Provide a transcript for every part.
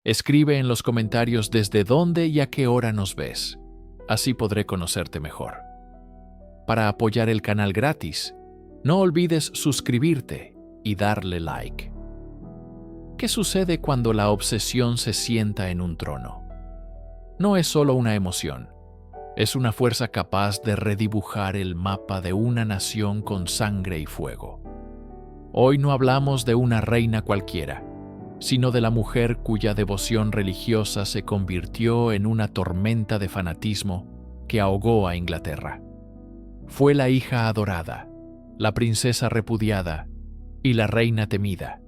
Escribe en los comentarios desde dónde y a qué hora nos ves. Así podré conocerte mejor. Para apoyar el canal gratis, no olvides suscribirte y darle like. ¿Qué sucede cuando la obsesión se sienta en un trono? No es solo una emoción, es una fuerza capaz de redibujar el mapa de una nación con sangre y fuego. Hoy no hablamos de una reina cualquiera, sino de la mujer cuya devoción religiosa se convirtió en una tormenta de fanatismo que ahogó a Inglaterra. Fue la hija adorada, la princesa repudiada y la reina temida.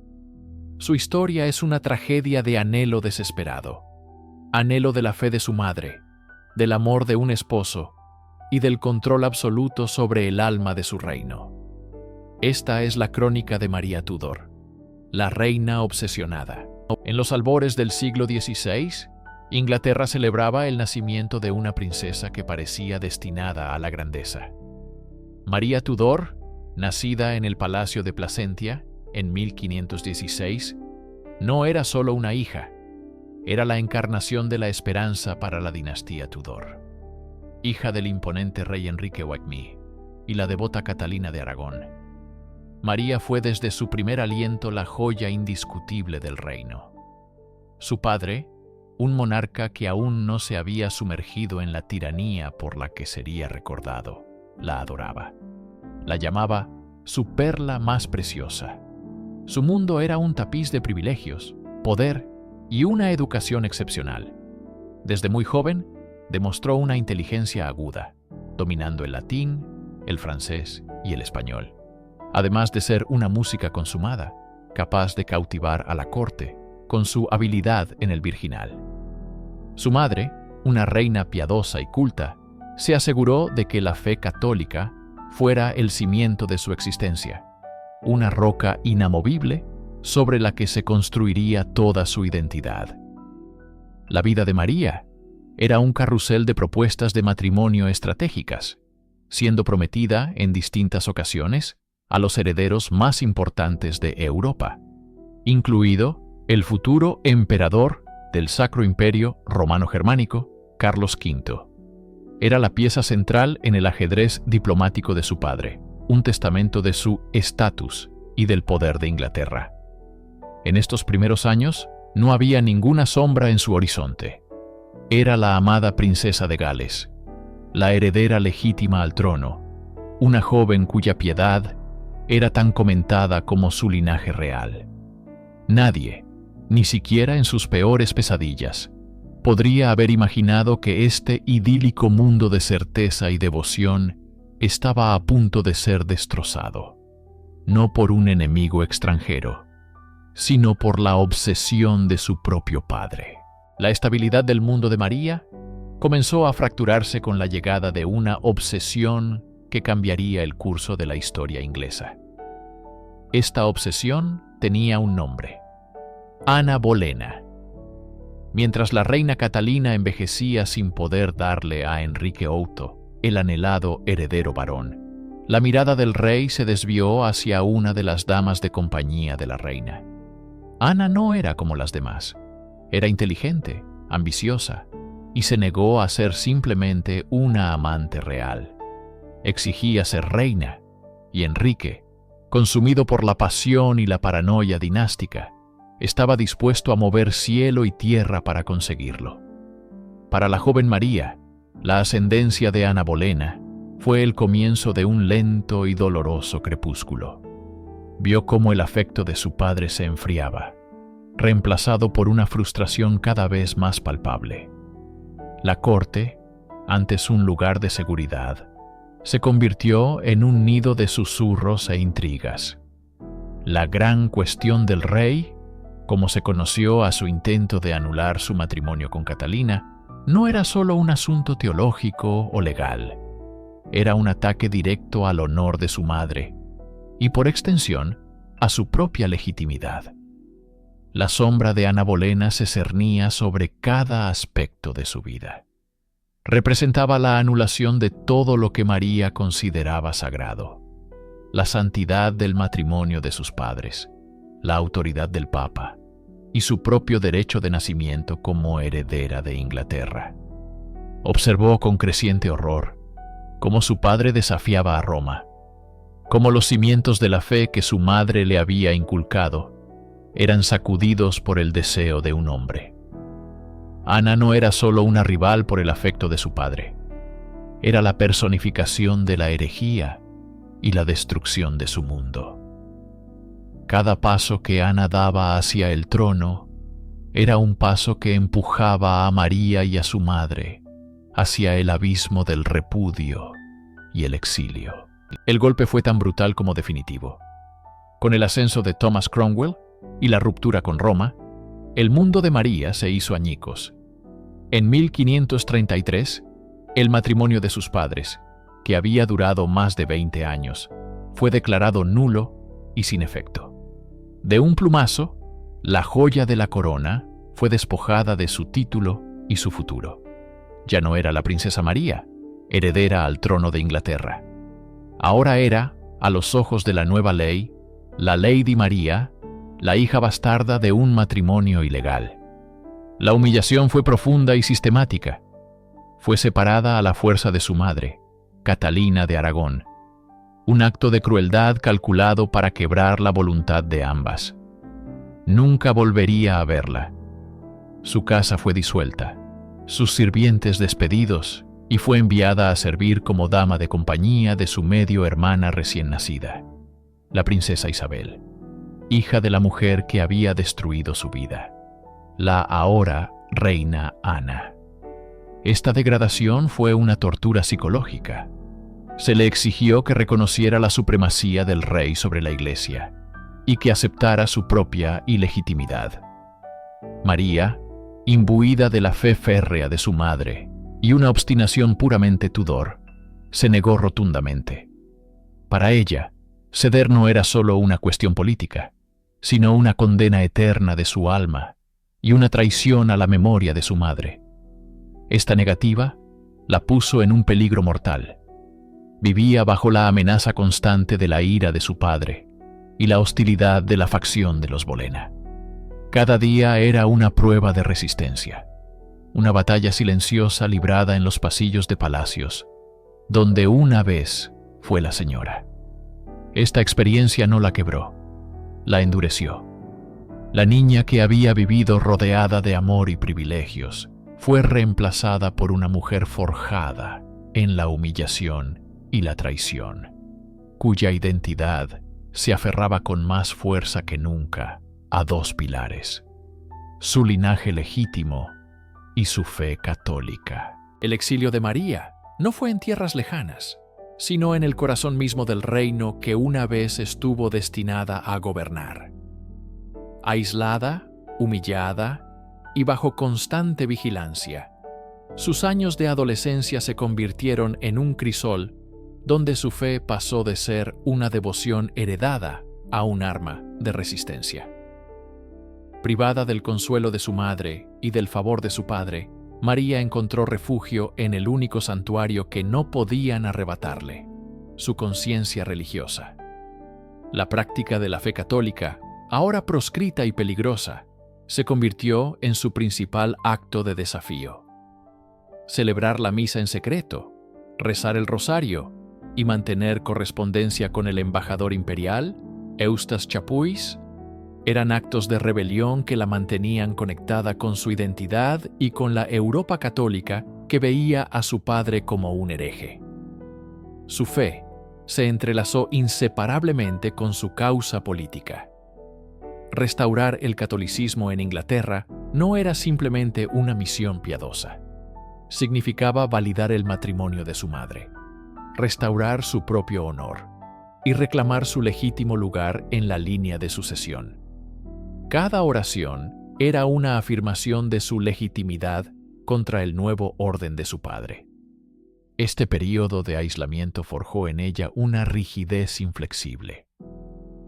Su historia es una tragedia de anhelo desesperado, anhelo de la fe de su madre, del amor de un esposo y del control absoluto sobre el alma de su reino. Esta es la crónica de María Tudor, la reina obsesionada. En los albores del siglo XVI, Inglaterra celebraba el nacimiento de una princesa que parecía destinada a la grandeza. María Tudor, nacida en el Palacio de Placentia en 1516, no era solo una hija, era la encarnación de la esperanza para la dinastía Tudor. Hija del imponente rey Enrique VIII y la devota Catalina de Aragón, María fue desde su primer aliento la joya indiscutible del reino. Su padre, un monarca que aún no se había sumergido en la tiranía por la que sería recordado, la adoraba. La llamaba su perla más preciosa. Su mundo era un tapiz de privilegios, poder y una educación excepcional. Desde muy joven, demostró una inteligencia aguda, dominando el latín, el francés y el español. Además de ser una música consumada, capaz de cautivar a la corte con su habilidad en el virginal. Su madre, una reina piadosa y culta, se aseguró de que la fe católica fuera el cimiento de su existencia, una roca inamovible sobre la que se construiría toda su identidad. La vida de María era un carrusel de propuestas de matrimonio estratégicas, siendo prometida en distintas ocasiones a los herederos más importantes de Europa, incluido el futuro emperador del Sacro Imperio Romano-Germánico, Carlos V. Era la pieza central en el ajedrez diplomático de su padre, un testamento de su estatus y del poder de Inglaterra. En estos primeros años no había ninguna sombra en su horizonte. Era la amada princesa de Gales, la heredera legítima al trono, una joven cuya piedad era tan comentada como su linaje real. Nadie, ni siquiera en sus peores pesadillas, podría haber imaginado que este idílico mundo de certeza y devoción estaba a punto de ser destrozado, no por un enemigo extranjero, sino por la obsesión de su propio padre. La estabilidad del mundo de María comenzó a fracturarse con la llegada de una obsesión que cambiaría el curso de la historia inglesa. Esta obsesión tenía un nombre: Ana Bolena. Mientras la reina Catalina envejecía sin poder darle a Enrique VIII el anhelado heredero varón, la mirada del rey se desvió hacia una de las damas de compañía de la reina. Ana no era como las demás. Era inteligente, ambiciosa, y se negó a ser simplemente una amante real. Exigía ser reina, y Enrique, consumido por la pasión y la paranoia dinástica, estaba dispuesto a mover cielo y tierra para conseguirlo. Para la joven María, la ascendencia de Ana Bolena fue el comienzo de un lento y doloroso crepúsculo. Vio cómo el afecto de su padre se enfriaba, reemplazado por una frustración cada vez más palpable. La corte, antes un lugar de seguridad, se convirtió en un nido de susurros e intrigas. La gran cuestión del rey, como se conoció a su intento de anular su matrimonio con Catalina, no era solo un asunto teológico o legal. Era un ataque directo al honor de su madre y, por extensión, a su propia legitimidad. La sombra de Ana Bolena se cernía sobre cada aspecto de su vida. Representaba la anulación de todo lo que María consideraba sagrado: la santidad del matrimonio de sus padres, la autoridad del Papa, y su propio derecho de nacimiento como heredera de Inglaterra. Observó con creciente horror cómo su padre desafiaba a Roma, cómo los cimientos de la fe que su madre le había inculcado eran sacudidos por el deseo de un hombre. Ana no era solo una rival por el afecto de su padre, era la personificación de la herejía y la destrucción de su mundo. Cada paso que Ana daba hacia el trono era un paso que empujaba a María y a su madre hacia el abismo del repudio y el exilio. El golpe fue tan brutal como definitivo. Con el ascenso de Thomas Cromwell y la ruptura con Roma, el mundo de María se hizo añicos. En 1533, el matrimonio de sus padres, que había durado más de 20 años, fue declarado nulo y sin efecto. De un plumazo, la joya de la corona fue despojada de su título y su futuro. Ya no era la princesa María, heredera al trono de Inglaterra. Ahora era, a los ojos de la nueva ley, la Lady María, la hija bastarda de un matrimonio ilegal. La humillación fue profunda y sistemática. Fue separada a la fuerza de su madre, Catalina de Aragón, un acto de crueldad calculado para quebrar la voluntad de ambas. Nunca volvería a verla. Su casa fue disuelta, sus sirvientes despedidos, y fue enviada a servir como dama de compañía de su medio hermana recién nacida, la princesa Isabel, hija de la mujer que había destruido su vida, la ahora reina Ana. Esta degradación fue una tortura psicológica. Se le exigió que reconociera la supremacía del rey sobre la Iglesia y que aceptara su propia ilegitimidad. María, imbuida de la fe férrea de su madre y una obstinación puramente Tudor, se negó rotundamente. Para ella, ceder no era solo una cuestión política, sino una condena eterna de su alma y una traición a la memoria de su madre. Esta negativa la puso en un peligro mortal. Vivía bajo la amenaza constante de la ira de su padre y la hostilidad de la facción de los Bolena. Cada día era una prueba de resistencia, una batalla silenciosa librada en los pasillos de palacios, donde una vez fue la señora. Esta experiencia no la quebró, la endureció. La niña que había vivido rodeada de amor y privilegios fue reemplazada por una mujer forjada en la humillación y la traición, cuya identidad se aferraba con más fuerza que nunca a dos pilares: su linaje legítimo y su fe católica. El exilio de María no fue en tierras lejanas, sino en el corazón mismo del reino que una vez estuvo destinada a gobernar. Aislada, humillada y bajo constante vigilancia, sus años de adolescencia se convirtieron en un crisol donde su fe pasó de ser una devoción heredada a un arma de resistencia. Privada del consuelo de su madre y del favor de su padre, María encontró refugio en el único santuario que no podían arrebatarle: su conciencia religiosa. La práctica de la fe católica, ahora proscrita y peligrosa, se convirtió en su principal acto de desafío. Celebrar la misa en secreto, rezar el rosario y mantener correspondencia con el embajador imperial, Eustace Chapuis, eran actos de rebelión que la mantenían conectada con su identidad y con la Europa católica que veía a su padre como un hereje. Su fe se entrelazó inseparablemente con su causa política. Restaurar el catolicismo en Inglaterra no era simplemente una misión piadosa. Significaba validar el matrimonio de su madre, restaurar su propio honor y reclamar su legítimo lugar en la línea de sucesión. Cada oración era una afirmación de su legitimidad contra el nuevo orden de su padre. Este período de aislamiento forjó en ella una rigidez inflexible.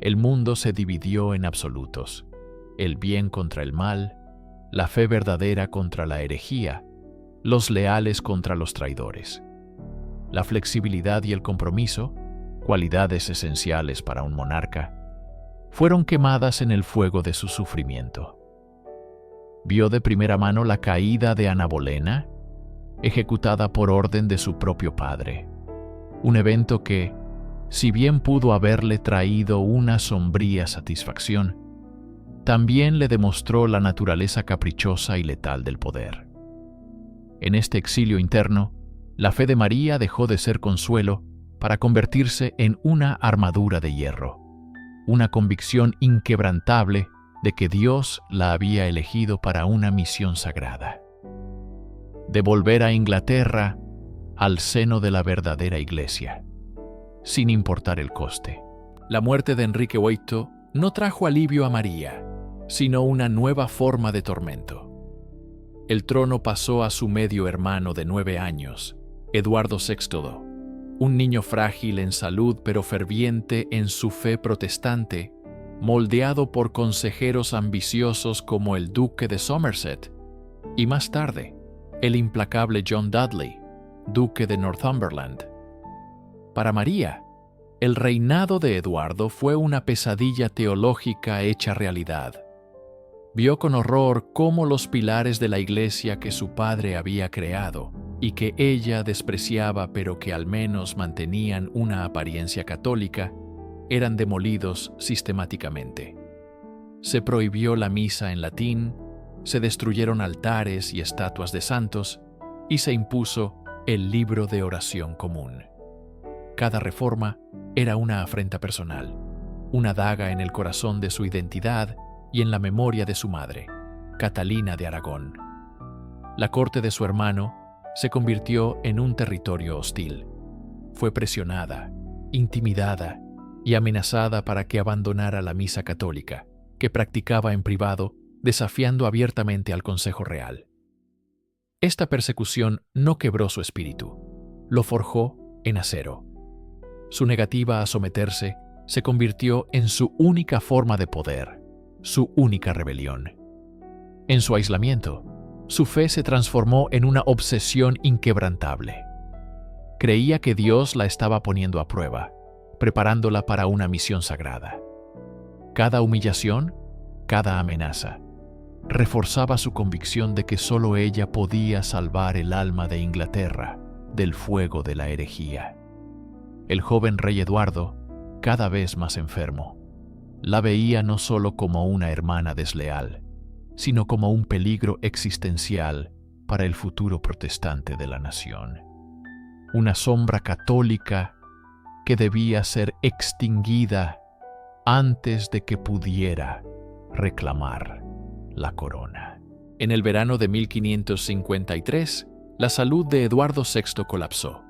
El mundo se dividió en absolutos: el bien contra el mal, la fe verdadera contra la herejía, los leales contra los traidores. La flexibilidad y el compromiso, cualidades esenciales para un monarca, fueron quemadas en el fuego de su sufrimiento. Vio de primera mano la caída de Ana Bolena, ejecutada por orden de su propio padre. Un evento que, si bien pudo haberle traído una sombría satisfacción, también le demostró la naturaleza caprichosa y letal del poder. En este exilio interno, la fe de María dejó de ser consuelo para convertirse en una armadura de hierro, una convicción inquebrantable de que Dios la había elegido para una misión sagrada: de volver a Inglaterra al seno de la verdadera Iglesia, sin importar el coste. La muerte de Enrique VIII no trajo alivio a María, sino una nueva forma de tormento. El trono pasó a su medio hermano de 9 años, Eduardo VI, un niño frágil en salud pero ferviente en su fe protestante, moldeado por consejeros ambiciosos como el duque de Somerset y más tarde el implacable John Dudley, duque de Northumberland. Para María, el reinado de Eduardo fue una pesadilla teológica hecha realidad. Vio con horror cómo los pilares de la Iglesia que su padre había creado y que ella despreciaba pero que al menos mantenían una apariencia católica, eran demolidos sistemáticamente. Se prohibió la misa en latín, se destruyeron altares y estatuas de santos y se impuso el libro de oración común. Cada reforma era una afrenta personal, una daga en el corazón de su identidad y en la memoria de su madre, Catalina de Aragón. La corte de su hermano se convirtió en un territorio hostil. Fue presionada, intimidada y amenazada para que abandonara la misa católica, que practicaba en privado, desafiando abiertamente al Consejo Real. Esta persecución no quebró su espíritu, lo forjó en acero. Su negativa a someterse se convirtió en su única forma de poder, su única rebelión. En su aislamiento, su fe se transformó en una obsesión inquebrantable. Creía que Dios la estaba poniendo a prueba, preparándola para una misión sagrada. Cada humillación, cada amenaza, reforzaba su convicción de que solo ella podía salvar el alma de Inglaterra del fuego de la herejía. El joven rey Eduardo, cada vez más enfermo, la veía no solo como una hermana desleal, sino como un peligro existencial para el futuro protestante de la nación. Una sombra católica que debía ser extinguida antes de que pudiera reclamar la corona. En el verano de 1553, la salud de Eduardo VI colapsó.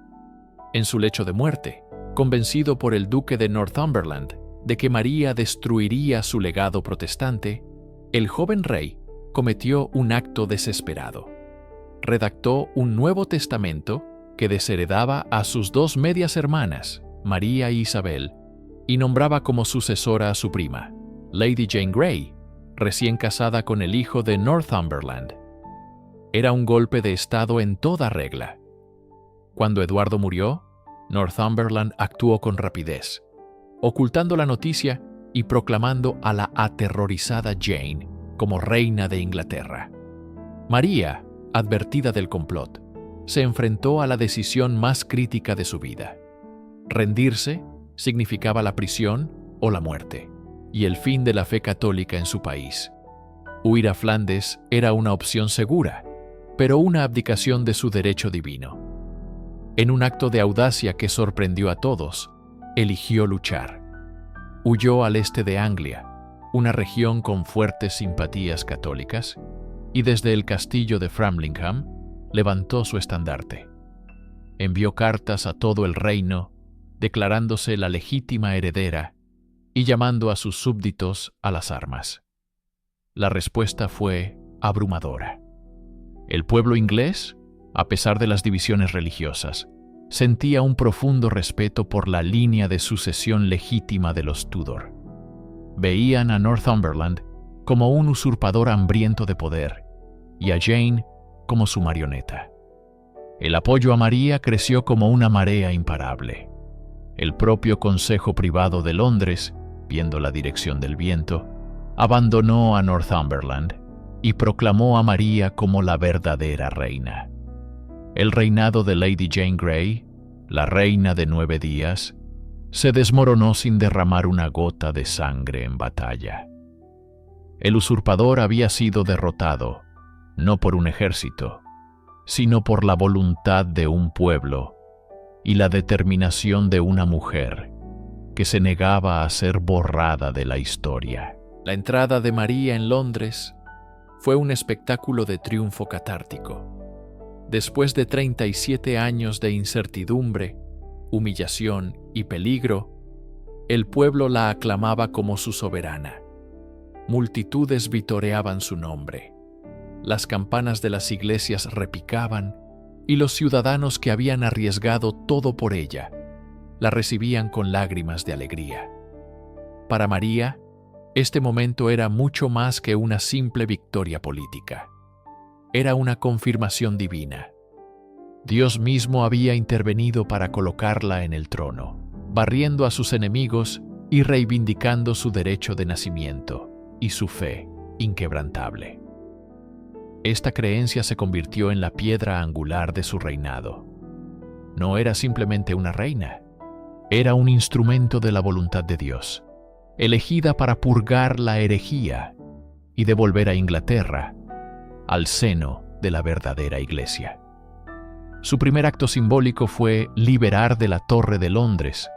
En su lecho de muerte, convencido por el duque de Northumberland de que María destruiría su legado protestante, el joven rey cometió un acto desesperado. Redactó un Nuevo Testamento que desheredaba a sus 2 medias hermanas, María e Isabel, y nombraba como sucesora a su prima, Lady Jane Grey, recién casada con el hijo de Northumberland. Era un golpe de estado en toda regla. Cuando Eduardo murió, Northumberland actuó con rapidez, ocultando la noticia y proclamando a la aterrorizada Jane como reina de Inglaterra. María, advertida del complot, se enfrentó a la decisión más crítica de su vida. Rendirse significaba la prisión o la muerte, y el fin de la fe católica en su país. Huir a Flandes era una opción segura, pero una abdicación de su derecho divino. En un acto de audacia que sorprendió a todos, eligió luchar. Huyó al este de Anglia, una región con fuertes simpatías católicas, y desde el castillo de Framlingham levantó su estandarte. Envió cartas a todo el reino, declarándose la legítima heredera y llamando a sus súbditos a las armas. La respuesta fue abrumadora. El pueblo inglés, a pesar de las divisiones religiosas, sentía un profundo respeto por la línea de sucesión legítima de los Tudor. Veían a Northumberland como un usurpador hambriento de poder y a Jane como su marioneta. El apoyo a María creció como una marea imparable. El propio Consejo Privado de Londres, viendo la dirección del viento, abandonó a Northumberland y proclamó a María como la verdadera reina. El reinado de Lady Jane Grey, la reina de 9 días, se desmoronó sin derramar una gota de sangre en batalla. El usurpador había sido derrotado, no por un ejército, sino por la voluntad de un pueblo y la determinación de una mujer que se negaba a ser borrada de la historia. La entrada de María en Londres fue un espectáculo de triunfo catártico. Después de 37 años de incertidumbre, humillación y peligro, el pueblo la aclamaba como su soberana. Multitudes vitoreaban su nombre. Las campanas de las iglesias repicaban y los ciudadanos que habían arriesgado todo por ella la recibían con lágrimas de alegría. Para María, este momento era mucho más que una simple victoria política. Era una confirmación divina. Dios mismo había intervenido para colocarla en el trono, barriendo a sus enemigos y reivindicando su derecho de nacimiento y su fe inquebrantable. Esta creencia se convirtió en la piedra angular de su reinado. No era simplemente una reina, era un instrumento de la voluntad de Dios, elegida para purgar la herejía y devolver a Inglaterra al seno de la verdadera Iglesia. Su primer acto simbólico fue liberar de la Torre de Londres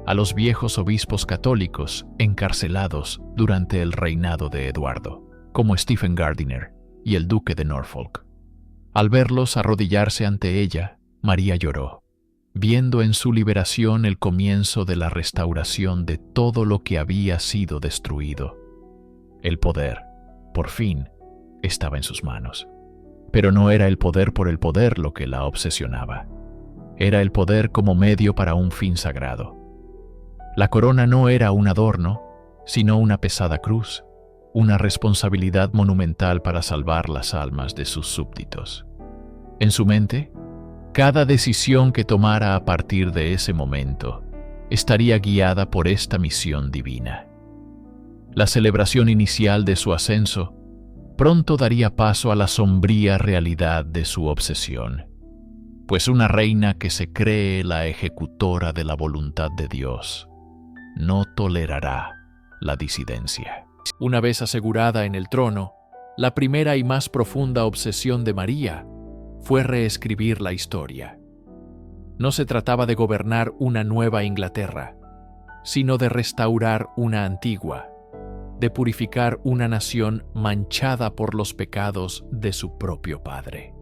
a los viejos obispos católicos encarcelados durante el reinado de Eduardo, como Stephen Gardiner y el duque de Norfolk. Al verlos arrodillarse ante ella, María lloró, viendo en su liberación el comienzo de la restauración de todo lo que había sido destruido. El poder, por fin, estaba en sus manos. Pero no era el poder por el poder lo que la obsesionaba. Era el poder como medio para un fin sagrado. La corona no era un adorno, sino una pesada cruz, una responsabilidad monumental para salvar las almas de sus súbditos. En su mente, cada decisión que tomara a partir de ese momento estaría guiada por esta misión divina. La celebración inicial de su ascenso pronto daría paso a la sombría realidad de su obsesión, pues una reina que se cree la ejecutora de la voluntad de Dios no tolerará la disidencia. Una vez asegurada en el trono, la primera y más profunda obsesión de María fue reescribir la historia. No se trataba de gobernar una nueva Inglaterra, sino de restaurar una antigua, de purificar una nación manchada por los pecados de su propio padre.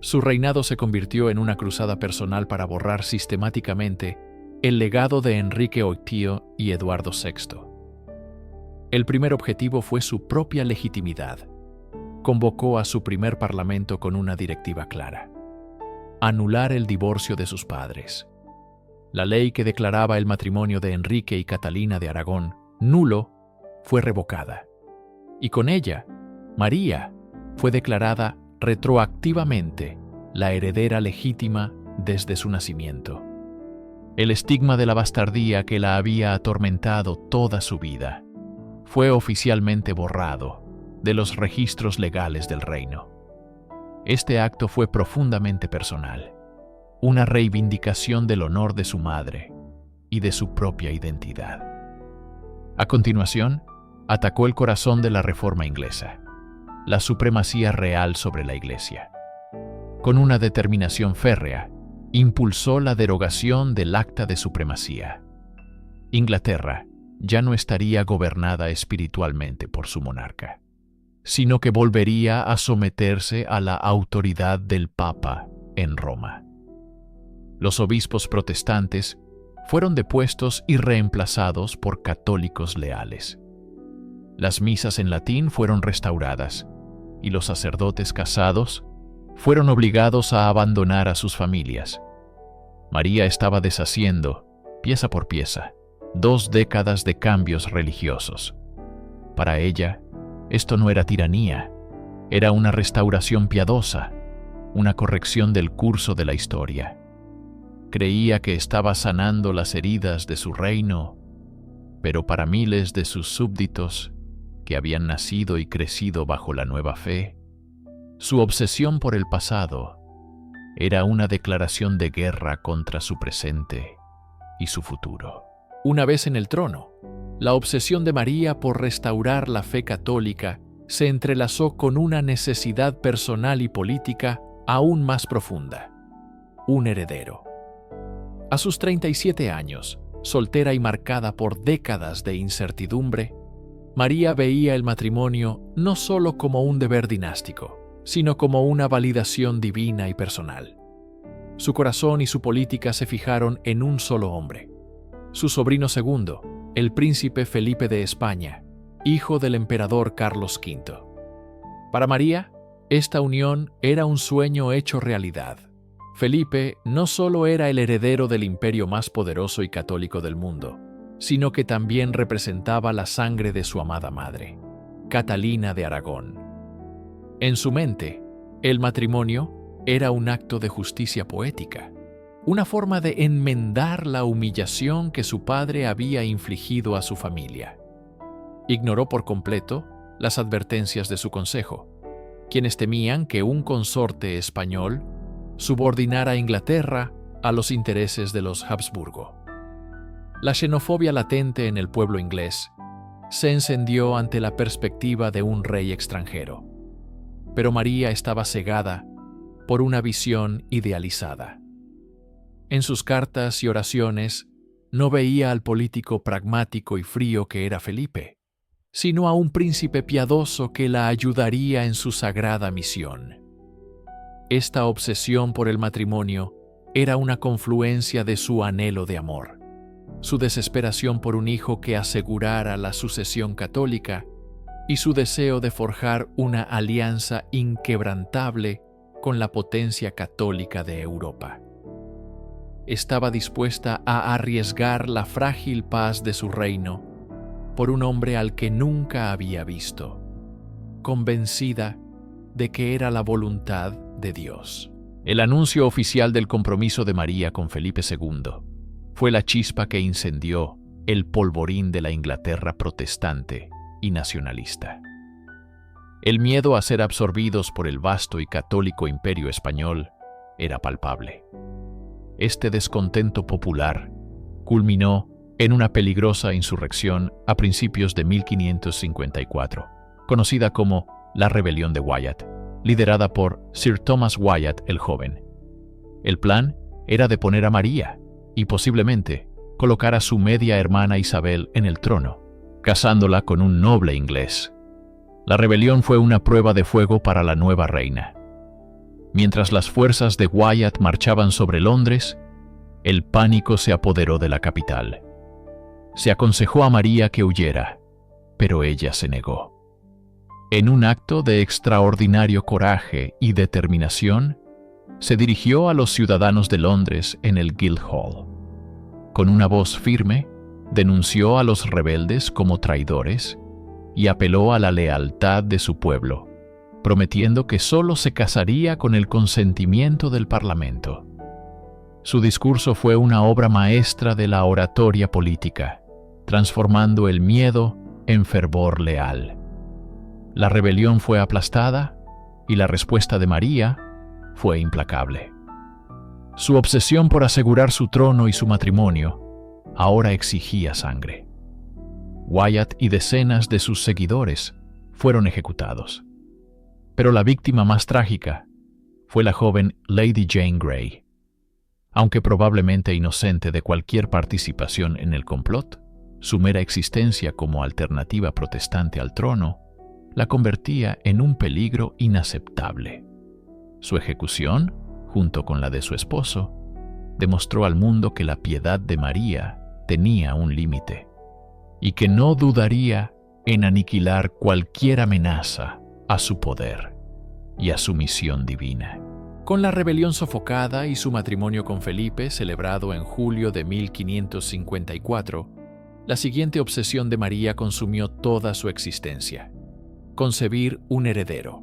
Su reinado se convirtió en una cruzada personal para borrar sistemáticamente el legado de Enrique VIII y Eduardo VI. El primer objetivo fue su propia legitimidad. Convocó a su primer parlamento con una directiva clara: anular el divorcio de sus padres. La ley que declaraba el matrimonio de Enrique y Catalina de Aragón nulo fue revocada, y con ella, María fue declarada retroactivamente la heredera legítima desde su nacimiento. El estigma de la bastardía que la había atormentado toda su vida fue oficialmente borrado de los registros legales del reino. Este acto fue profundamente personal, una reivindicación del honor de su madre y de su propia identidad. A continuación, atacó el corazón de la Reforma inglesa, la supremacía real sobre la Iglesia. Con una determinación férrea, impulsó la derogación del Acta de Supremacía. Inglaterra ya no estaría gobernada espiritualmente por su monarca, sino que volvería a someterse a la autoridad del Papa en Roma. Los obispos protestantes fueron depuestos y reemplazados por católicos leales. Las misas en latín fueron restauradas, y los sacerdotes casados fueron obligados a abandonar a sus familias. María estaba deshaciendo, pieza por pieza, 2 décadas de cambios religiosos. Para ella, esto no era tiranía, era una restauración piadosa, una corrección del curso de la historia. Creía que estaba sanando las heridas de su reino, pero para miles de sus súbditos que habían nacido y crecido bajo la nueva fe, su obsesión por el pasado era una declaración de guerra contra su presente y su futuro. Una vez en el trono, la obsesión de María por restaurar la fe católica se entrelazó con una necesidad personal y política aún más profunda: un heredero. A sus 37 años, soltera y marcada por décadas de incertidumbre, María veía el matrimonio no solo como un deber dinástico, sino como una validación divina y personal. Su corazón y su política se fijaron en un solo hombre: su sobrino segundo, el príncipe Felipe de España, hijo del emperador Carlos V. Para María, esta unión era un sueño hecho realidad. Felipe no solo era el heredero del imperio más poderoso y católico del mundo, sino que también representaba la sangre de su amada madre, Catalina de Aragón. En su mente, el matrimonio era un acto de justicia poética, una forma de enmendar la humillación que su padre había infligido a su familia. Ignoró por completo las advertencias de su consejo, quienes temían que un consorte español subordinara a Inglaterra a los intereses de los Habsburgo. La xenofobia latente en el pueblo inglés se encendió ante la perspectiva de un rey extranjero, pero María estaba cegada por una visión idealizada. En sus cartas y oraciones no veía al político pragmático y frío que era Felipe, sino a un príncipe piadoso que la ayudaría en su sagrada misión. Esta obsesión por el matrimonio era una confluencia de su anhelo de amor, su desesperación por un hijo que asegurara la sucesión católica y su deseo de forjar una alianza inquebrantable con la potencia católica de Europa. Estaba dispuesta a arriesgar la frágil paz de su reino por un hombre al que nunca había visto, convencida de que era la voluntad de Dios. El anuncio oficial del compromiso de María con Felipe II fue la chispa que incendió el polvorín de la Inglaterra protestante y nacionalista. El miedo a ser absorbidos por el vasto y católico imperio español era palpable. Este descontento popular culminó en una peligrosa insurrección a principios de 1554, conocida como la Rebelión de Wyatt, liderada por Sir Thomas Wyatt el Joven. El plan era deponer a María y posiblemente colocar a su media hermana Isabel en el trono, casándola con un noble inglés. La rebelión fue una prueba de fuego para la nueva reina. Mientras las fuerzas de Wyatt marchaban sobre Londres, el pánico se apoderó de la capital. Se aconsejó a María que huyera, pero ella se negó. En un acto de extraordinario coraje y determinación, se dirigió a los ciudadanos de Londres en el Guildhall. Con una voz firme, denunció a los rebeldes como traidores y apeló a la lealtad de su pueblo, prometiendo que solo se casaría con el consentimiento del Parlamento. Su discurso fue una obra maestra de la oratoria política, transformando el miedo en fervor leal. La rebelión fue aplastada y la respuesta de María fue implacable. Su obsesión por asegurar su trono y su matrimonio ahora exigía sangre. Wyatt y decenas de sus seguidores fueron ejecutados. Pero la víctima más trágica fue la joven Lady Jane Grey. Aunque probablemente inocente de cualquier participación en el complot, su mera existencia como alternativa protestante al trono la convertía en un peligro inaceptable. Su ejecución, junto con la de su esposo, demostró al mundo que la piedad de María tenía un límite y que no dudaría en aniquilar cualquier amenaza a su poder y a su misión divina. Con la rebelión sofocada y su matrimonio con Felipe, celebrado en julio de 1554, la siguiente obsesión de María consumió toda su existencia: concebir un heredero.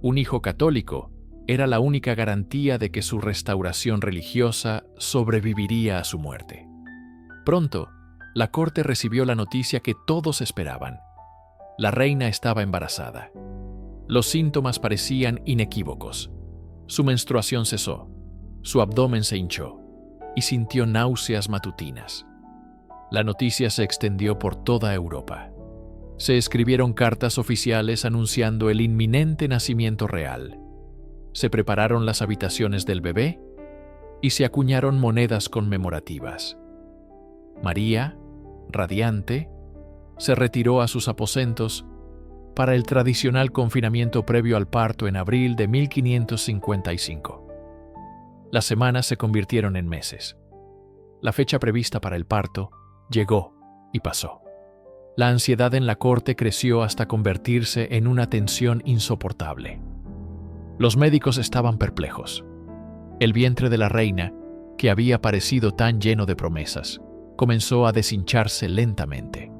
Un hijo católico era la única garantía de que su restauración religiosa sobreviviría a su muerte. Pronto, la corte recibió la noticia que todos esperaban: La reina estaba embarazada. Los síntomas parecían inequívocos. Su menstruación cesó, su abdomen se hinchó y sintió náuseas matutinas. La noticia se extendió por toda Europa. Se escribieron cartas oficiales anunciando el inminente nacimiento real. Se prepararon las habitaciones del bebé y se acuñaron monedas conmemorativas. María, radiante, se retiró a sus aposentos para el tradicional confinamiento previo al parto en abril de 1555. Las semanas se convirtieron en meses. La fecha prevista para el parto llegó y pasó. La ansiedad en la corte creció hasta convertirse en una tensión insoportable. Los médicos estaban perplejos. El vientre de la reina, que había parecido tan lleno de promesas, comenzó a deshincharse lentamente.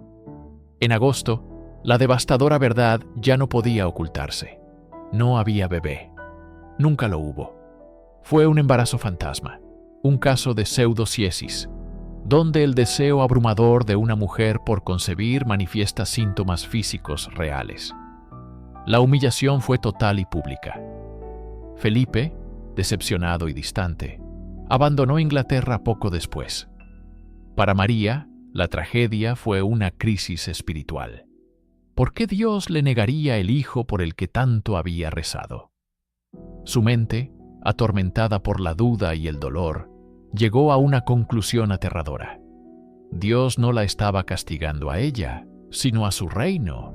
En agosto, la devastadora verdad ya no podía ocultarse. No había bebé. Nunca lo hubo. Fue un embarazo fantasma, un caso de pseudociesis, donde el deseo abrumador de una mujer por concebir manifiesta síntomas físicos reales. La humillación fue total y pública. Felipe, decepcionado y distante, abandonó Inglaterra poco después. Para María, la tragedia fue una crisis espiritual. ¿Por qué Dios le negaría el hijo por el que tanto había rezado? Su mente, atormentada por la duda y el dolor, llegó a una conclusión aterradora. Dios no la estaba castigando a ella, sino a su reino,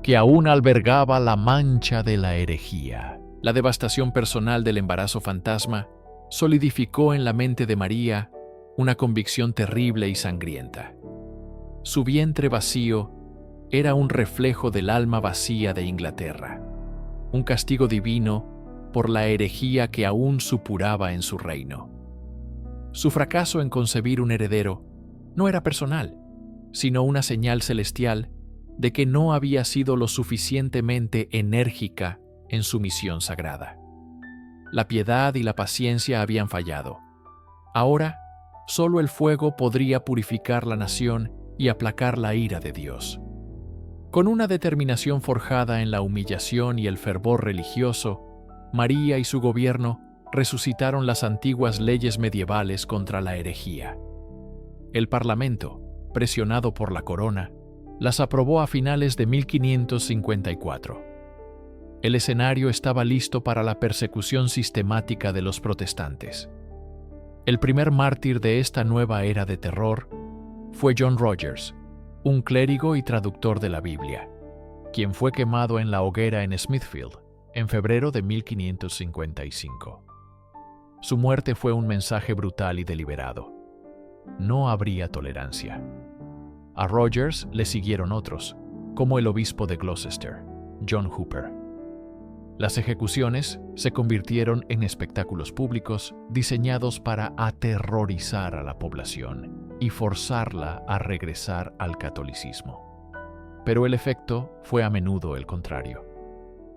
que aún albergaba la mancha de la herejía. La devastación personal del embarazo fantasma solidificó en la mente de María una convicción terrible y sangrienta. Su vientre vacío era un reflejo del alma vacía de Inglaterra, un castigo divino por la herejía que aún supuraba en su reino. Su fracaso en concebir un heredero no era personal, sino una señal celestial de que no había sido lo suficientemente enérgica en su misión sagrada. La piedad y la paciencia habían fallado. Ahora, solo el fuego podría purificar la nación y aplacar la ira de Dios. Con una determinación forjada en la humillación y el fervor religioso, María y su gobierno resucitaron las antiguas leyes medievales contra la herejía. El Parlamento, presionado por la corona, las aprobó a finales de 1554. El escenario estaba listo para la persecución sistemática de los protestantes. El primer mártir de esta nueva era de terror fue John Rogers, un clérigo y traductor de la Biblia, quien fue quemado en la hoguera en Smithfield en febrero de 1555. Su muerte fue un mensaje brutal y deliberado. No habría tolerancia. A Rogers le siguieron otros, como el obispo de Gloucester, John Hooper. Las ejecuciones se convirtieron en espectáculos públicos diseñados para aterrorizar a la población y forzarla a regresar al catolicismo. Pero el efecto fue a menudo el contrario.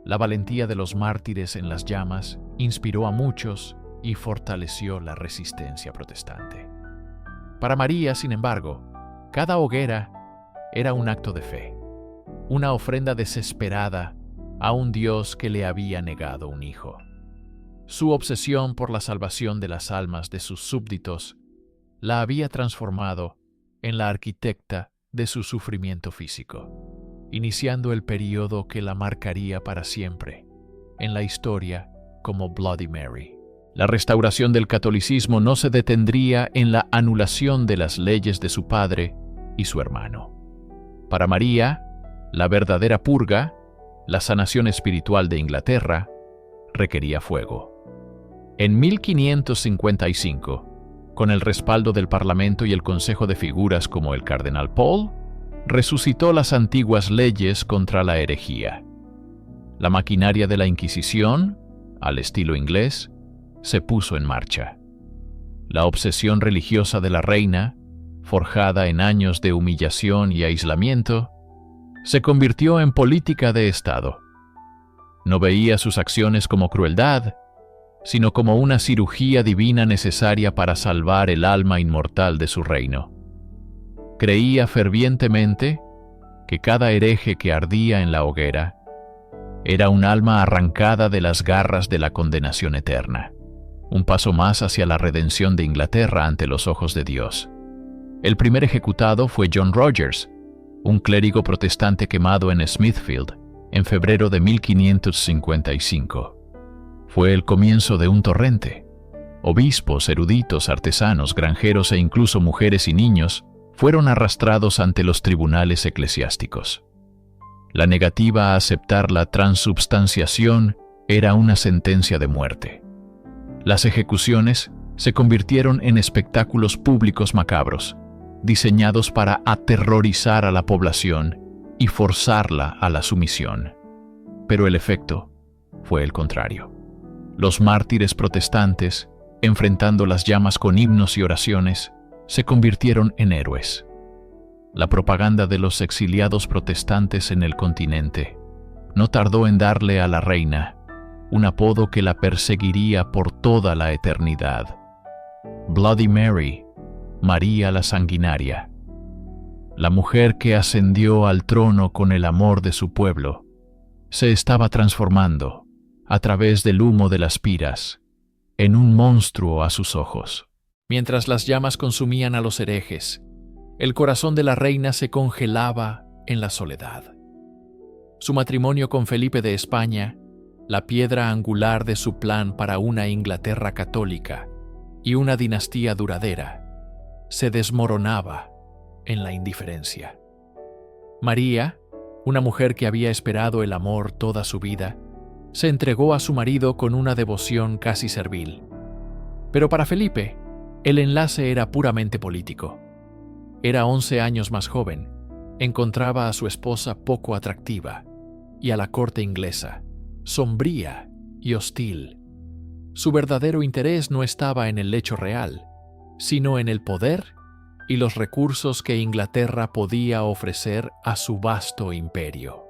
La valentía de los mártires en las llamas inspiró a muchos y fortaleció la resistencia protestante. Para María, sin embargo, cada hoguera era un acto de fe, una ofrenda desesperada a un Dios que le había negado un hijo. Su obsesión por la salvación de las almas de sus súbditos la había transformado en la arquitecta de su sufrimiento físico, iniciando el período que la marcaría para siempre en la historia como Bloody Mary. La restauración del catolicismo no se detendría en la anulación de las leyes de su padre y su hermano. Para María, la verdadera purga, la sanación espiritual de Inglaterra, requería fuego. En 1555, con el respaldo del Parlamento y el Consejo de Figuras como el Cardenal Pole, resucitó las antiguas leyes contra la herejía. La maquinaria de la Inquisición, al estilo inglés, se puso en marcha. La obsesión religiosa de la reina, forjada en años de humillación y aislamiento, se convirtió en política de Estado. No veía sus acciones como crueldad, sino como una cirugía divina necesaria para salvar el alma inmortal de su reino. Creía fervientemente que cada hereje que ardía en la hoguera era un alma arrancada de las garras de la condenación eterna, un paso más hacia la redención de Inglaterra ante los ojos de Dios. El primer ejecutado fue John Rogers, un clérigo protestante quemado en Smithfield en febrero de 1555. Fue el comienzo de un torrente. Obispos, eruditos, artesanos, granjeros e incluso mujeres y niños fueron arrastrados ante los tribunales eclesiásticos. La negativa a aceptar la transubstanciación era una sentencia de muerte. Las ejecuciones se convirtieron en espectáculos públicos macabros, diseñados para aterrorizar a la población y forzarla a la sumisión. Pero el efecto fue el contrario. Los mártires protestantes, enfrentando las llamas con himnos y oraciones, se convirtieron en héroes. La propaganda de los exiliados protestantes en el continente no tardó en darle a la reina un apodo que la perseguiría por toda la eternidad: Bloody Mary, María la Sanguinaria. La mujer que ascendió al trono con el amor de su pueblo se estaba transformando, a través del humo de las piras, en un monstruo a sus ojos. Mientras las llamas consumían a los herejes, el corazón de la reina se congelaba en la soledad. Su matrimonio con Felipe de España, la piedra angular de su plan para una Inglaterra católica y una dinastía duradera, se desmoronaba en la indiferencia. María, una mujer que había esperado el amor toda su vida, se entregó a su marido con una devoción casi servil. Pero para Felipe, el enlace era puramente político. Era 11 años más joven, encontraba a su esposa poco atractiva y a la corte inglesa, sombría y hostil. Su verdadero interés no estaba en el lecho real, sino en el poder y los recursos que Inglaterra podía ofrecer a su vasto imperio.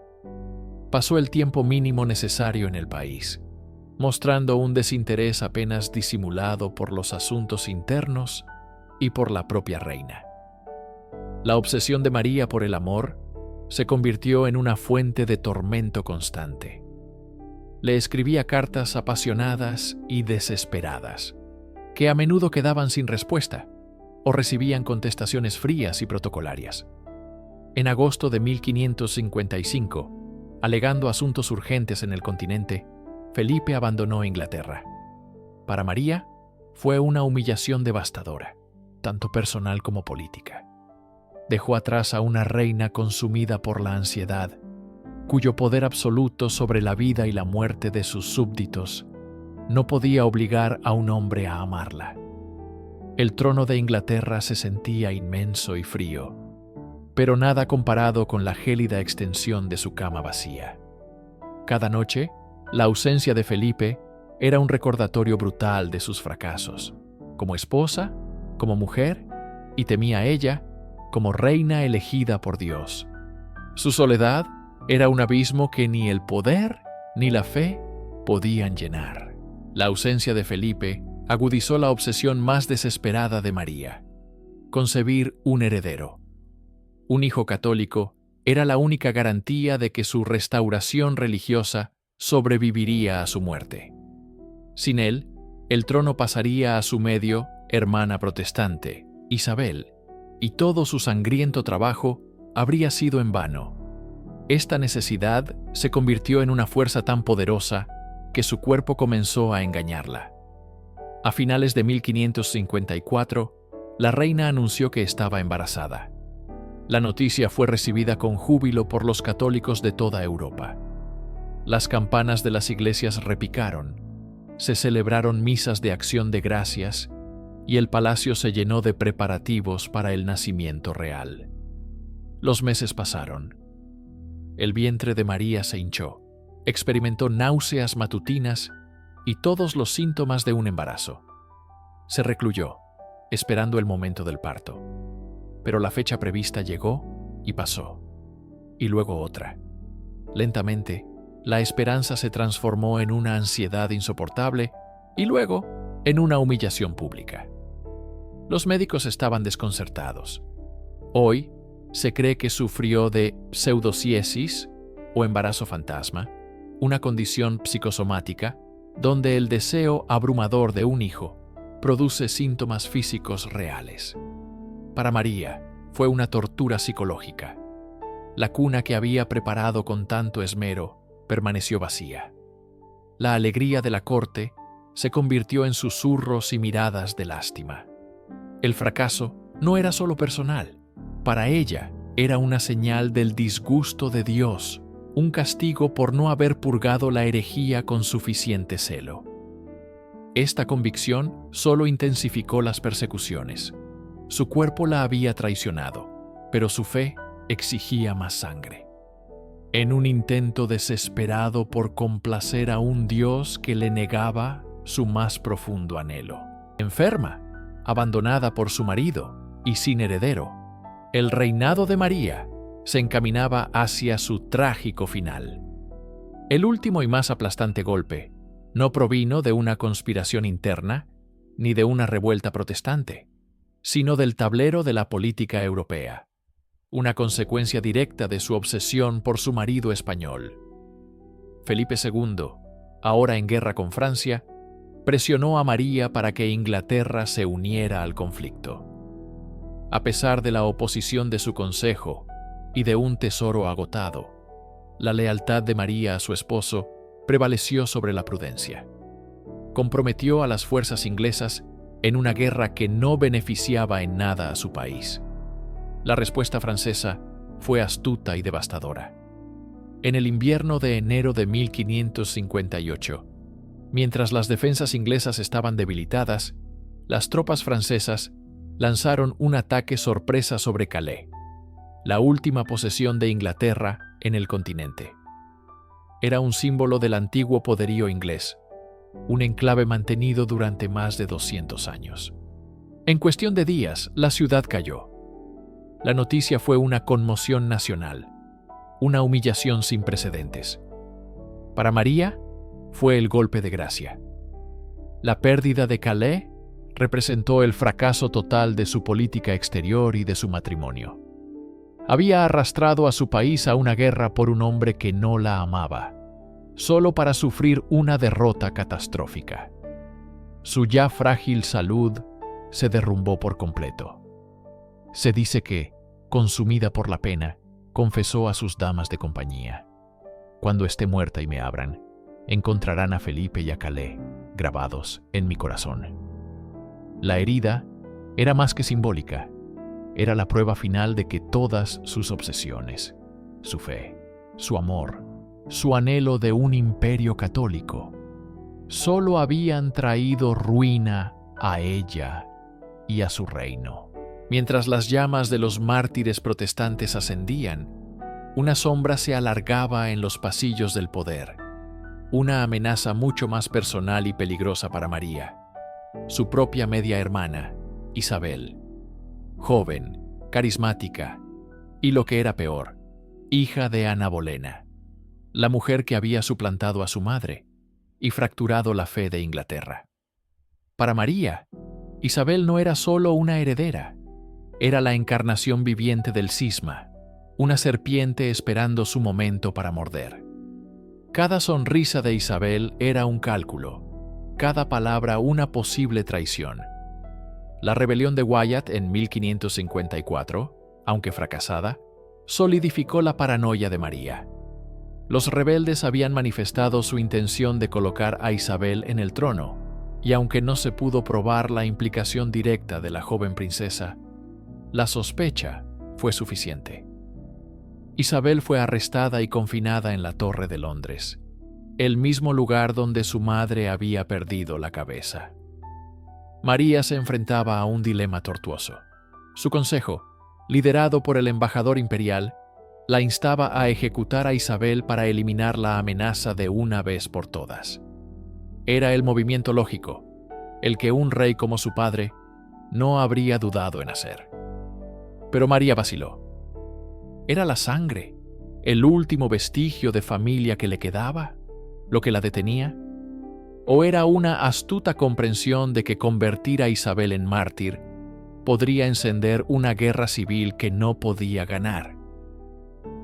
Pasó el tiempo mínimo necesario en el país, mostrando un desinterés apenas disimulado por los asuntos internos y por la propia reina. La obsesión de María por el amor se convirtió en una fuente de tormento constante. Le escribía cartas apasionadas y desesperadas, que a menudo quedaban sin respuesta o recibían contestaciones frías y protocolarias. En agosto de 1555, alegando asuntos urgentes en el continente, Felipe abandonó Inglaterra. Para María, fue una humillación devastadora, tanto personal como política. Dejó atrás a una reina consumida por la ansiedad, cuyo poder absoluto sobre la vida y la muerte de sus súbditos no podía obligar a un hombre a amarla. El trono de Inglaterra se sentía inmenso y frío, pero nada comparado con la gélida extensión de su cama vacía. Cada noche, la ausencia de Felipe era un recordatorio brutal de sus fracasos, como esposa, como mujer, y temía a ella como reina elegida por Dios. Su soledad era un abismo que ni el poder ni la fe podían llenar. La ausencia de Felipe agudizó la obsesión más desesperada de María: concebir un heredero. Un hijo católico era la única garantía de que su restauración religiosa sobreviviría a su muerte. Sin él, el trono pasaría a su medio hermana protestante, Isabel, y todo su sangriento trabajo habría sido en vano. Esta necesidad se convirtió en una fuerza tan poderosa que su cuerpo comenzó a engañarla. A finales de 1554, la reina anunció que estaba embarazada. La noticia fue recibida con júbilo por los católicos de toda Europa. Las campanas de las iglesias repicaron, se celebraron misas de acción de gracias y el palacio se llenó de preparativos para el nacimiento real. Los meses pasaron. El vientre de María se hinchó, experimentó náuseas matutinas y todos los síntomas de un embarazo. Se recluyó, esperando el momento del parto. Pero la fecha prevista llegó y pasó, y luego otra. Lentamente, la esperanza se transformó en una ansiedad insoportable y luego en una humillación pública. Los médicos estaban desconcertados. Hoy, Se cree que sufrió de pseudociesis o embarazo fantasma, una condición psicosomática donde el deseo abrumador de un hijo produce síntomas físicos reales. Para María fue una tortura psicológica. La cuna que había preparado con tanto esmero permaneció vacía. La alegría de la corte se convirtió en susurros y miradas de lástima. El fracaso no era solo personal. Para ella era una señal del disgusto de Dios, un castigo por no haber purgado la herejía con suficiente celo. Esta convicción solo intensificó las persecuciones. Su cuerpo la había traicionado, pero su fe exigía más sangre. En un intento desesperado por complacer a un Dios que le negaba su más profundo anhelo. Enferma, abandonada por su marido y sin heredero, el reinado de María se encaminaba hacia su trágico final. El último y más aplastante golpe no provino de una conspiración interna ni de una revuelta protestante, sino del tablero de la política europea, una consecuencia directa de su obsesión por su marido español. Felipe II, ahora en guerra con Francia, presionó a María para que Inglaterra se uniera al conflicto. A pesar de la oposición de su consejo y de un tesoro agotado, la lealtad de María a su esposo prevaleció sobre la prudencia. Comprometió a las fuerzas inglesas en una guerra que no beneficiaba en nada a su país. La respuesta francesa fue astuta y devastadora. En el invierno de enero de 1558, mientras las defensas inglesas estaban debilitadas, las tropas francesas lanzaron un ataque sorpresa sobre Calais, la última posesión de Inglaterra en el continente. Era un símbolo del antiguo poderío inglés, un enclave mantenido durante más de 200 años. En cuestión de días, la ciudad cayó. La noticia fue una conmoción nacional, una humillación sin precedentes. Para María, fue el golpe de gracia. La pérdida de Calais representó el fracaso total de su política exterior y de su matrimonio. Había arrastrado a su país a una guerra por un hombre que no la amaba, solo para sufrir una derrota catastrófica. Su ya frágil salud se derrumbó por completo. Se dice que, consumida por la pena, confesó a sus damas de compañía: «Cuando esté muerta y me abran, encontrarán a Felipe y a Calais grabados en mi corazón». La herida era más que simbólica. Era la prueba final de que todas sus obsesiones, su fe, su amor, su anhelo de un imperio católico, solo habían traído ruina a ella y a su reino. Mientras las llamas de los mártires protestantes ascendían, una sombra se alargaba en los pasillos del poder, una amenaza mucho más personal y peligrosa para María, su propia media hermana, Isabel, joven, carismática y, lo que era peor, hija de Ana Bolena, la mujer que había suplantado a su madre y fracturado la fe de Inglaterra. Para María, Isabel no era solo una heredera, era la encarnación viviente del cisma, una serpiente esperando su momento para morder. Cada sonrisa de Isabel era un cálculo, cada palabra una posible traición. La rebelión de Wyatt en 1554, aunque fracasada, solidificó la paranoia de María. Los rebeldes habían manifestado su intención de colocar a Isabel en el trono, y aunque no se pudo probar la implicación directa de la joven princesa, la sospecha fue suficiente. Isabel fue arrestada y confinada en la Torre de Londres, el mismo lugar donde su madre había perdido la cabeza. María se enfrentaba a un dilema tortuoso. Su consejo, liderado por el embajador imperial, la instaba a ejecutar a Isabel para eliminar la amenaza de una vez por todas. Era el movimiento lógico, el que un rey como su padre no habría dudado en hacer. Pero María vaciló. ¿Era la sangre, el último vestigio de familia que le quedaba, lo que la detenía? ¿O era una astuta comprensión de que convertir a Isabel en mártir podría encender una guerra civil que no podía ganar.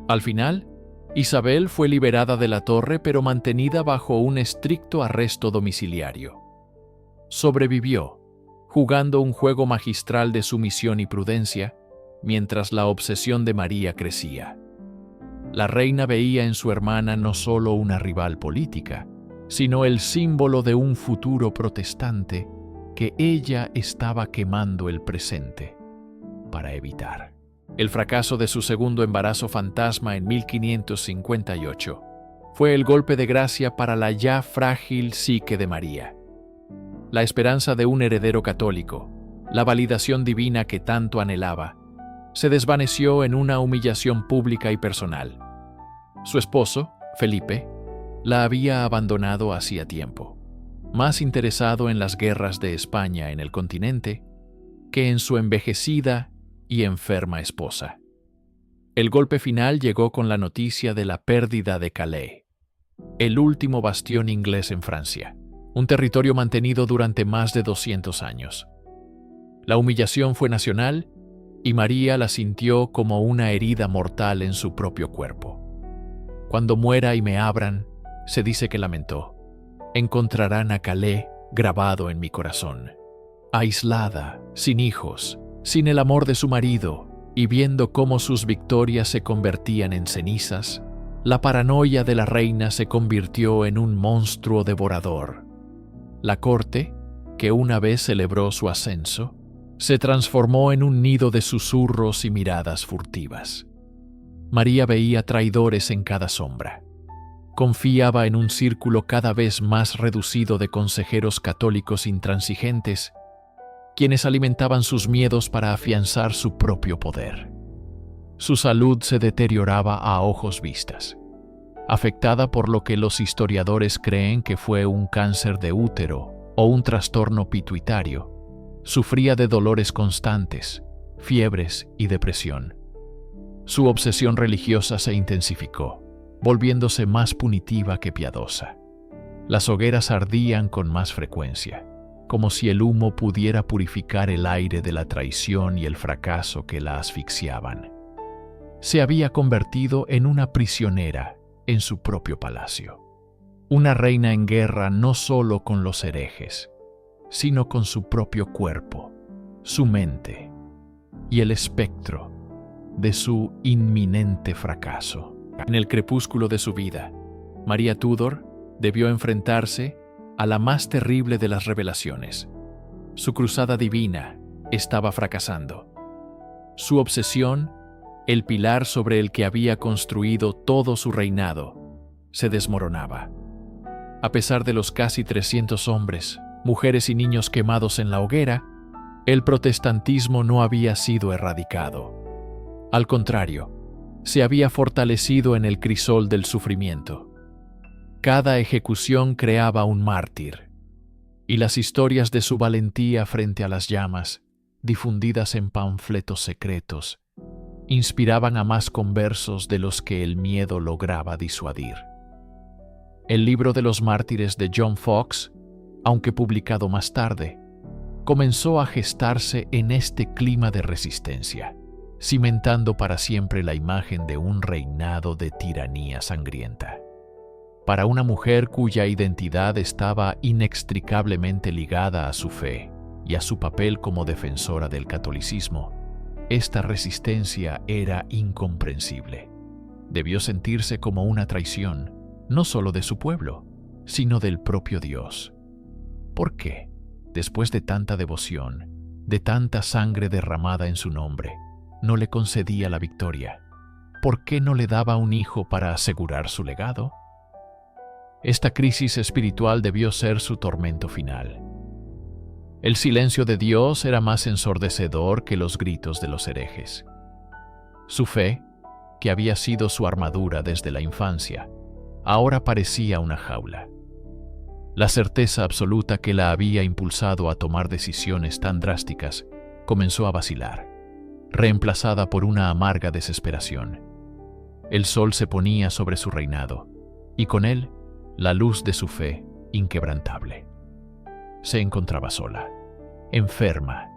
Al final, Isabel fue liberada de la torre pero mantenida bajo un estricto arresto domiciliario. Sobrevivió, jugando un juego magistral de sumisión y prudencia, mientras la obsesión de María crecía. La reina veía en su hermana no solo una rival política, sino el símbolo de un futuro protestante que ella estaba quemando el presente para evitar. El fracaso de su segundo embarazo fantasma en 1558 fue el golpe de gracia para la ya frágil psique de María. La esperanza de un heredero católico, la validación divina que tanto anhelaba, se desvaneció en una humillación pública y personal. Su esposo, Felipe, la había abandonado hacía tiempo, más interesado en las guerras de España en el continente que en su envejecida y enferma esposa. El golpe final llegó con la noticia de la pérdida de Calais, el último bastión inglés en Francia, un territorio mantenido durante más de 200 años. La humillación fue nacional y María la sintió como una herida mortal en su propio cuerpo. Cuando muera y me abran, se dice que lamentó, encontrarán a Calais grabado en mi corazón. Aislada, sin hijos, sin el amor de su marido, y viendo cómo sus victorias se convertían en cenizas, la paranoia de la reina se convirtió en un monstruo devorador. La corte, que una vez celebró su ascenso, se transformó en un nido de susurros y miradas furtivas. María veía traidores en cada sombra. Confiaba en un círculo cada vez más reducido de consejeros católicos intransigentes, quienes alimentaban sus miedos para afianzar su propio poder. Su salud se deterioraba a ojos vistas, afectada por lo que los historiadores creen que fue un cáncer de útero o un trastorno pituitario. Sufría de dolores constantes, fiebres y depresión. Su obsesión religiosa se intensificó, volviéndose más punitiva que piadosa. Las hogueras ardían con más frecuencia, como si el humo pudiera purificar el aire de la traición y el fracaso que la asfixiaban. Se había convertido en una prisionera en su propio palacio, una reina en guerra no solo con los herejes, sino con su propio cuerpo, su mente y el espectro de su inminente fracaso. En el crepúsculo de su vida, María Tudor debió enfrentarse a la más terrible de las revelaciones. Su cruzada divina estaba fracasando. Su obsesión, el pilar sobre el que había construido todo su reinado, se desmoronaba. A pesar de los casi 300 hombres, mujeres y niños quemados en la hoguera, el protestantismo no había sido erradicado. Al contrario, se había fortalecido en el crisol del sufrimiento. Cada ejecución creaba un mártir, y las historias de su valentía frente a las llamas, difundidas en panfletos secretos, inspiraban a más conversos de los que el miedo lograba disuadir. El libro de los mártires de John Foxe, aunque publicado más tarde, comenzó a gestarse en este clima de resistencia, cimentando para siempre la imagen de un reinado de tiranía sangrienta. Para una mujer cuya identidad estaba inextricablemente ligada a su fe y a su papel como defensora del catolicismo, esta resistencia era incomprensible. Debió sentirse como una traición, no solo de su pueblo, sino del propio Dios. ¿Por qué, después de tanta devoción, de tanta sangre derramada en su nombre, no le concedía la victoria? ¿Por qué no le daba un hijo para asegurar su legado? Esta crisis espiritual debió ser su tormento final. El silencio de Dios era más ensordecedor que los gritos de los herejes. Su fe, que había sido su armadura desde la infancia, ahora parecía una jaula. La certeza absoluta que la había impulsado a tomar decisiones tan drásticas comenzó a vacilar, reemplazada por una amarga desesperación. El sol se ponía sobre su reinado, y con él la luz de su fe inquebrantable. Se encontraba sola, enferma,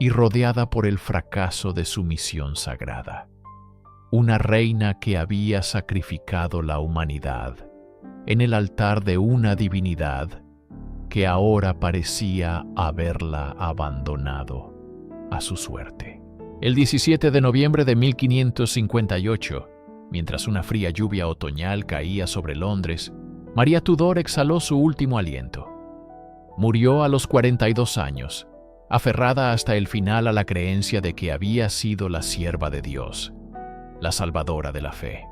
y rodeada por el fracaso de su misión sagrada. Una reina que había sacrificado la humanidad en el altar de una divinidad que ahora parecía haberla abandonado a su suerte. El 17 de noviembre de 1558, mientras una fría lluvia otoñal caía sobre Londres, María Tudor exhaló su último aliento. Murió a los 42 años, aferrada hasta el final a la creencia de que había sido la sierva de Dios, la salvadora de la fe.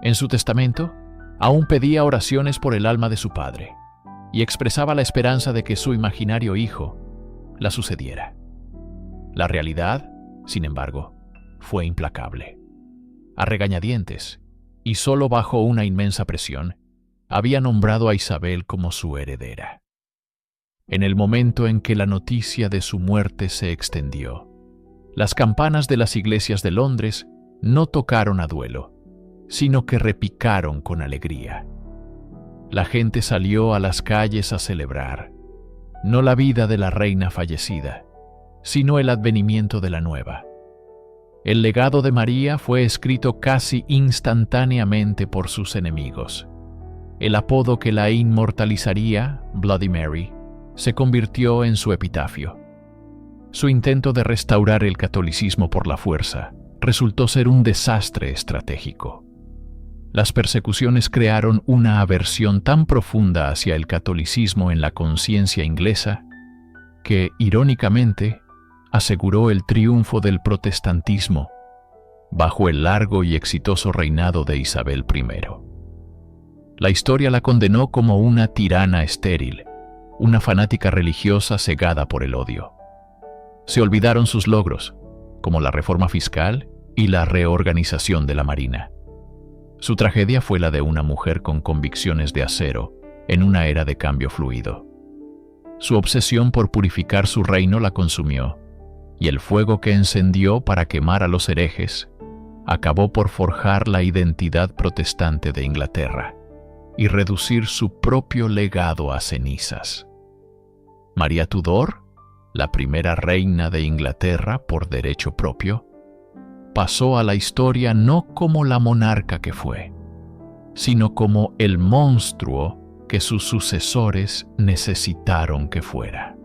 En su testamento, aún pedía oraciones por el alma de su padre y expresaba la esperanza de que su imaginario hijo la sucediera. La realidad, sin embargo, fue implacable. A regañadientes, y solo bajo una inmensa presión, había nombrado a Isabel como su heredera. En el momento en que la noticia de su muerte se extendió, las campanas de las iglesias de Londres no tocaron a duelo, sino que repicaron con alegría. La gente salió a las calles a celebrar, no la vida de la reina fallecida, sino el advenimiento de la nueva. El legado de María fue escrito casi instantáneamente por sus enemigos. El apodo que la inmortalizaría, Bloody Mary, se convirtió en su epitafio. Su intento de restaurar el catolicismo por la fuerza resultó ser un desastre estratégico. Las persecuciones crearon una aversión tan profunda hacia el catolicismo en la conciencia inglesa que, irónicamente, aseguró el triunfo del protestantismo bajo el largo y exitoso reinado de Isabel I. La historia la condenó como una tirana estéril, una fanática religiosa cegada por el odio. Se olvidaron sus logros, como la reforma fiscal y la reorganización de la Marina. Su tragedia fue la de una mujer con convicciones de acero en una era de cambio fluido. Su obsesión por purificar su reino la consumió, y el fuego que encendió para quemar a los herejes acabó por forjar la identidad protestante de Inglaterra y reducir su propio legado a cenizas. María Tudor, la primera reina de Inglaterra por derecho propio, pasó a la historia no como la monarca que fue, sino como el monstruo que sus sucesores necesitaron que fuera.